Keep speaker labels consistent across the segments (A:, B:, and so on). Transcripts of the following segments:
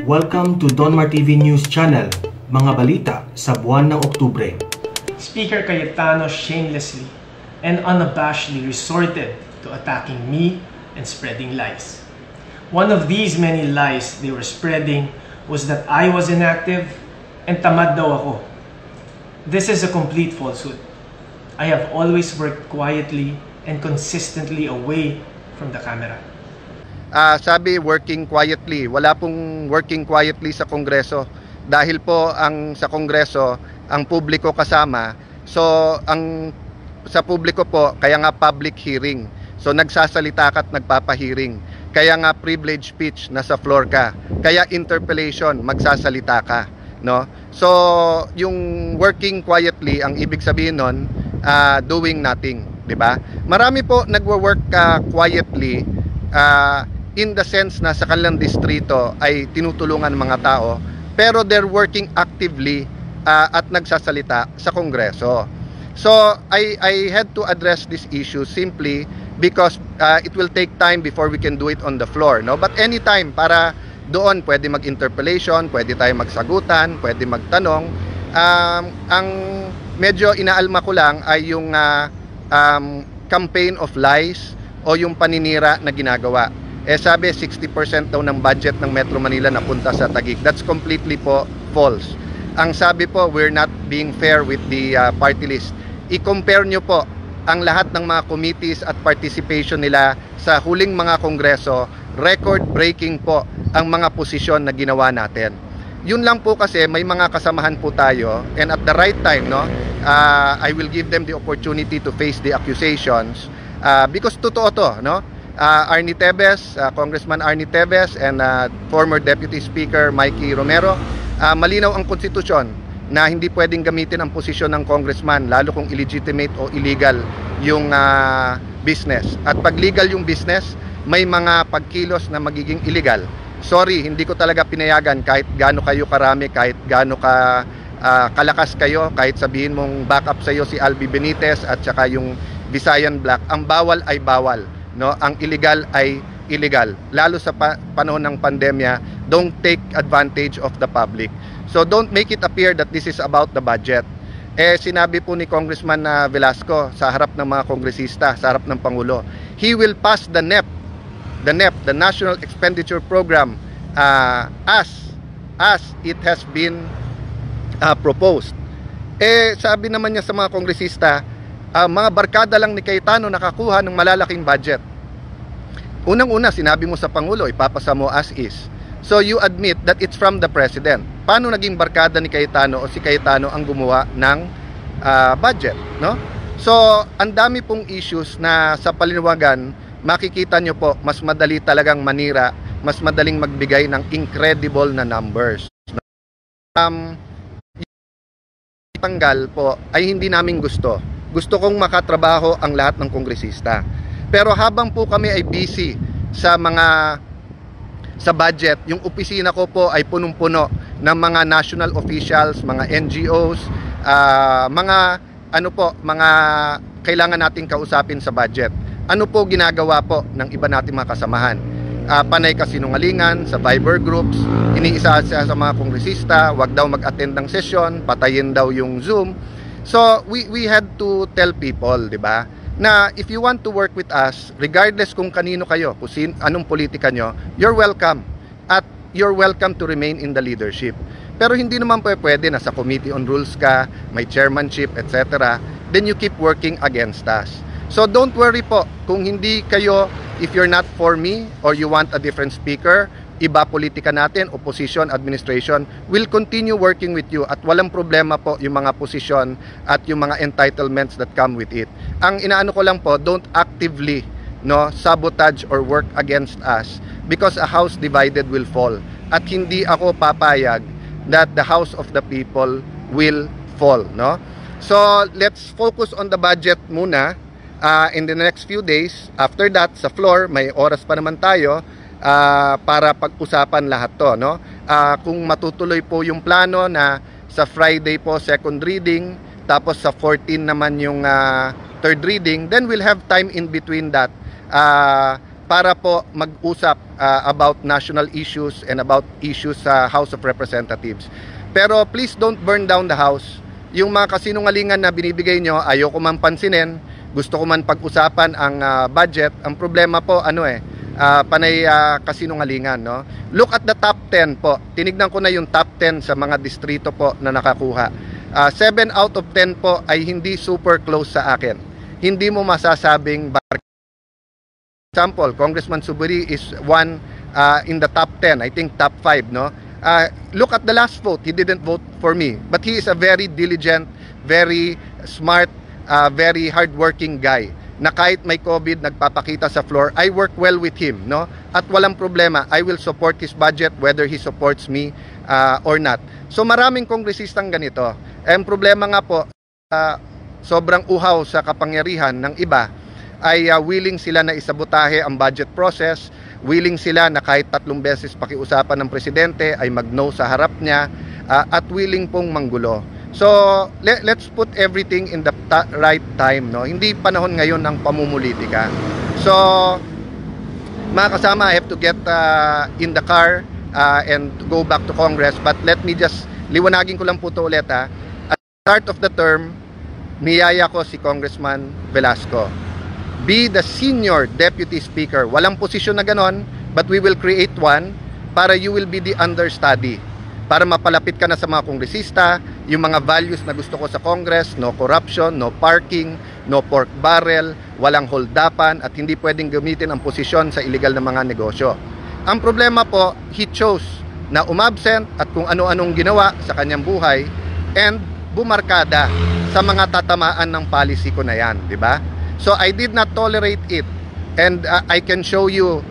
A: Welcome to Donmar TV News Channel, mga balita sa buwan ng Oktubre.
B: Speaker Cayetano shamelessly and unabashedly resorted to attacking me and spreading lies. One of these many lies they were spreading was that I was inactive and tamad daw ako. This is a complete falsehood. I have always worked quietly and consistently away from the camera.
C: Sabi working quietly, wala pong working quietly sa Kongreso dahil po sa Kongreso ang publiko kasama, so sa publiko po kaya nga public hearing, so nagsasalita ka at nagpapahearing, kaya nga privilege speech, nasa floor ka, kaya interpellation, magsasalita ka, no? So yung working quietly, ang ibig sabihin nun, doing nothing, di ba? Marami po nagwo-work quietly in the sense na sa kanilang distrito ay tinutulungan mga tao, pero they're working actively at nagsasalita sa Kongreso. So I had to address this issue simply because it will take time before we can do it on the floor, no? But anytime, para doon pwede mag-interpellation, pwede tayo magsagutan, pwede magtanong. Ang medyo inaalma ko lang ay yung campaign of lies o yung paninira na ginagawa. Sabi 60% daw ng budget ng Metro Manila napunta sa Taguig. That's completely po false. Ang sabi po, we're not being fair with the party list. I-compare nyo po ang lahat ng mga committees at participation nila sa huling mga kongreso. Record-breaking po ang mga posisyon na ginawa natin. Yun lang po kasi may mga kasamahan po tayo, and at the right time, no, I will give them the opportunity to face the accusations because totoo to, no? Arnie Tevez, Congressman Arnie Tevez and former Deputy Speaker Mikey Romero, malinaw ang konstitusyon na hindi pwedeng gamitin ang posisyon ng congressman lalo kung illegitimate o illegal yung business. At pag legal yung business, may mga pagkilos na magiging illegal. Sorry, hindi ko talaga pinayagan kahit gaano kayo karami, kahit gaano kalakas kayo, kahit sabihin mong backup sa iyo si Albi Benitez at saka yung Visayan Black. Ang bawal ay bawal. No, ang illegal ay illegal. Lalo sa panahon ng pandemya, don't take advantage of the public. So don't make it appear that this is about the budget. Sinabi po ni Congressman Velasco sa harap ng mga kongresista, sa harap ng Pangulo, he will pass the NEP, the National Expenditure Program, as it has been proposed. Sabi naman niya sa mga kongresista, mga barkada lang ni Cayetano nakakuha ng malalaking budget. Unang-una, sinabi mo sa Pangulo, ipapasa mo as is. So you admit that it's from the President. Paano naging barkada ni Cayetano o si Cayetano ang gumawa ng budget, no? So ang dami pong issues na sa palinawagan, makikita nyo po, mas madali talagang manira, mas madaling magbigay ng incredible na numbers. Tanggal po ay hindi namin gusto. Gusto kong makatrabaho ang lahat ng kongresista. Pero habang po kami ay busy sa budget, yung opisina ko po ay punong-puno ng mga national officials, mga NGOs, mga kailangan nating kausapin sa budget. Ano po ginagawa po ng iba nating mga kasamahan? Panay kasinungalingan sa Viber groups, iniisa sa mga kongresista, wag daw mag-attend ng session, patayin daw yung Zoom. So we had to tell people, di ba, na if you want to work with us, regardless kung kanino kayo, kung anong politika nyo, you're welcome. At you're welcome to remain in the leadership. Pero hindi naman pwede na sa Committee on Rules ka, may chairmanship, etc. Then you keep working against us. So don't worry po, kung hindi kayo, if you're not for me or you want a different speaker, iba politika natin, opposition, administration, will continue working with you at walang problema po yung mga posisyon at yung mga entitlements that come with it. Ang inaano ko lang po, don't actively sabotage or work against us because a house divided will fall. At hindi ako papayag that the house of the people will fall, no? So let's focus on the budget muna in the next few days. After that, sa floor, may oras pa naman tayo para pag-usapan lahat to, no? Kung matutuloy po yung plano na sa Friday po second reading, tapos sa 14 naman yung third reading, then we'll have time in between that para po mag-usap about national issues and about issues sa House of Representatives. Pero please don't burn down the house. Yung mga kasinungalingan na binibigay nyo, ayoko man pansinin, gusto ko man pag-usapan ang budget. Ang problema po, panay kasinungalingan. No? Look at the top 10 po. Tinignan ko na yung top 10 sa mga distrito po na nakakuha. 7 out of 10 po ay hindi super close sa akin. Hindi mo masasabing example, Congressman Subiri is one in the top 10, I think top 5, no? Look at the last vote, he didn't vote for me, but he is a very diligent, very smart, very hardworking guy na kahit may COVID, nagpapakita sa floor. I work well with him, no? At walang problema, I will support his budget whether he supports me or not. So maraming kongresistang ganito. Ang problema nga po, sobrang uhaw sa kapangyarihan ng iba, ay willing sila na isabotahe ang budget process, willing sila na kahit 3 beses pakiusapan ng presidente ay mag-no sa harap niya, at willing pong manggulo. So, let's put everything in the right time, no? Hindi panahon ngayon ng pamumulitika. So, mga kasama, I have to get in the car and go back to Congress, but let me just liwanagin ko lang po ito ulit. At the start of the term, niyaya ko si Congressman Velasco. Be the senior deputy speaker. Walang posisyon na ganon, but we will create one para you will be the understudy. Para mapalapit ka na sa mga kongresista, yung mga values na gusto ko sa Congress, no corruption, no parking, no pork barrel, walang holdapan, at hindi pwedeng gamitin ang posisyon sa illegal na mga negosyo. Ang problema po, he chose na umabsent at kung ano-anong ginawa sa kanyang buhay and bumarkada sa mga tatamaan ng policy ko na yan, di ba? So I did not tolerate it, and I can show you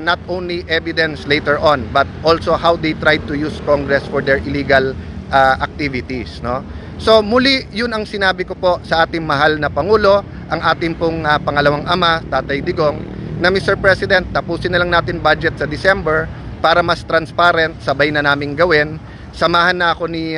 C: not only evidence later on, but also how they tried to use Congress for their illegal activities. No? So muli, yun ang sinabi ko po sa ating mahal na Pangulo, ang ating pong pangalawang ama, Tatay Digong, na Mr. President, tapusin na lang natin budget sa December para mas transparent, sabay na naming gawin. Samahan na ako ni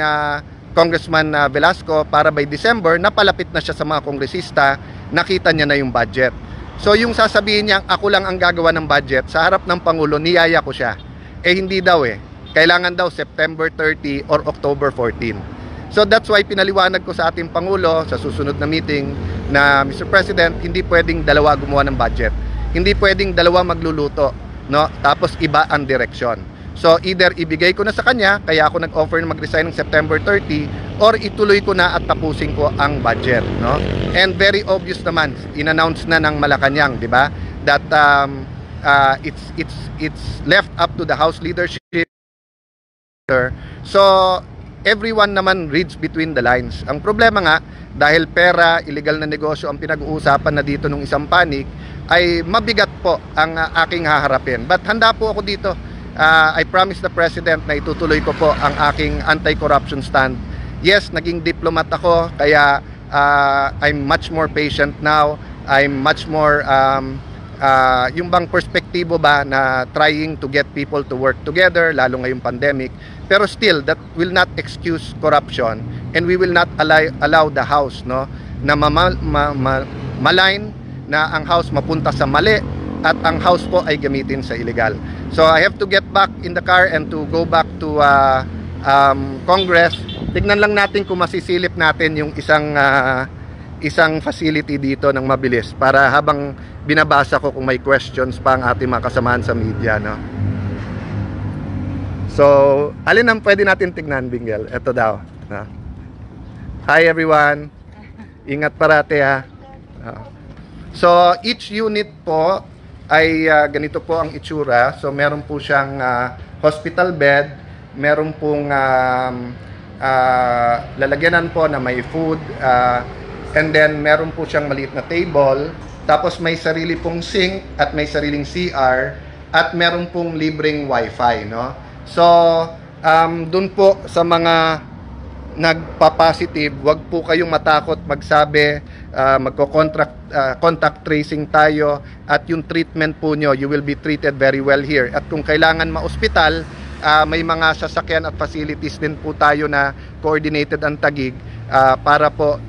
C: Congressman Velasco para by December, napalapit na siya sa mga kongresista, nakita niya na yung budget. So yung sasabihin niya, ako lang ang gagawa ng budget, sa harap ng Pangulo, niyaya ko siya. Hindi daw Kailangan daw September 30 or October 14. So that's why pinaliwanag ko sa ating Pangulo sa susunod na meeting na Mr. President, hindi pwedeng dalawa gumawa ng budget. Hindi pwedeng dalawa magluluto, no? Tapos iba ang direksyon. So either ibigay ko na sa kanya, kaya ako nag-offer na mag-resign ng September 30, or ituloy ko na at tapusin ko ang budget, no? And very obvious naman, in-announce na ng Malacanang, di ba? That it's left up to the House leadership. So everyone naman reads between the lines. Ang problema nga, dahil pera, illegal na negosyo ang pinag-uusapan na dito nung isang panig, ay mabigat po ang aking haharapin. But handa po ako dito. I promise the President na itutuloy ko po ang aking anti-corruption stand. Yes, naging diplomat ako, kaya I'm much more patient now. I'm much more, yung bang perspektibo ba na trying to get people to work together, lalo ngayong pandemic. Pero still, that will not excuse corruption, and we will not allow the House, no, na malign na ang House mapunta sa mali at ang House po ay gamitin sa illegal. So I have to get back in the car and to go back to Congress. Tignan lang natin kung masisilip natin yung isang facility dito ng mabilis para habang binabasa ko kung may questions pa ang ating mga kasamahan sa media, no? So, alin ang pwede natin tignan, Binggel? Ito daw, no? Hi everyone. Ingat parate ha. So, each unit po ay ganito po ang itsura. So meron po siyang hospital bed, meron pong lalagyanan po na may food, and then meron po siyang maliit na table, tapos may sarili pong sink at may sariling CR, at meron pong libreng wifi, no? So dun po sa mga nagpa-positive, wag po kayong matakot magsabi, contact tracing tayo, at yung treatment po nyo, you will be treated very well here. At kung kailangan ma-ospital, may mga sasakyan at facilities din po tayo na coordinated ang Taguig para po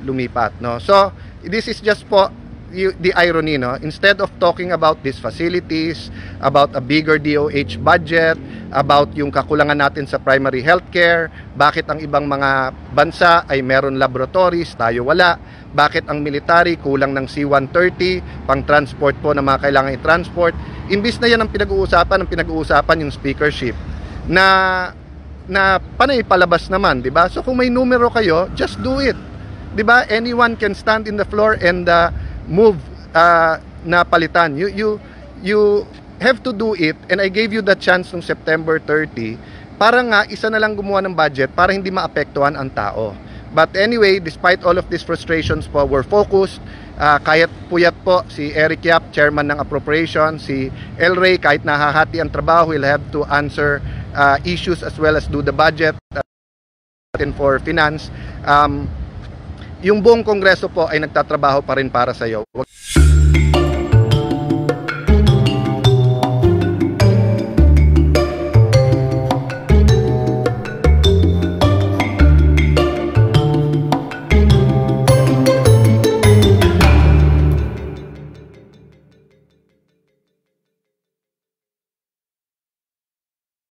C: lumipat, no? So this is just po the irony, no? Instead of talking about these facilities, about a bigger DOH budget, about yung kakulangan natin sa primary healthcare, bakit ang ibang mga bansa ay meron laboratories, tayo wala, bakit ang military kulang ng C-130, pang transport po na mga kailangan i-transport. Imbis na yan ang pinag-uusapan yung speakership, na panay palabas naman, di ba? So kung may numero kayo, just do it. Di ba? Anyone can stand in the floor and move na palitan. You have to do it, and I gave you the chance ng September 30 para nga isa na lang gumawa ng budget para hindi maapektuhan ang tao. But anyway, despite all of these frustrations po, we're focused. Kahit puyat po si Eric Yap, chairman ng appropriation, si El Rey, kahit nahahati ang trabaho, will have to answer issues as well as do the budget for finance. Yung buong kongreso po ay nagtatrabaho pa rin para sa iyo.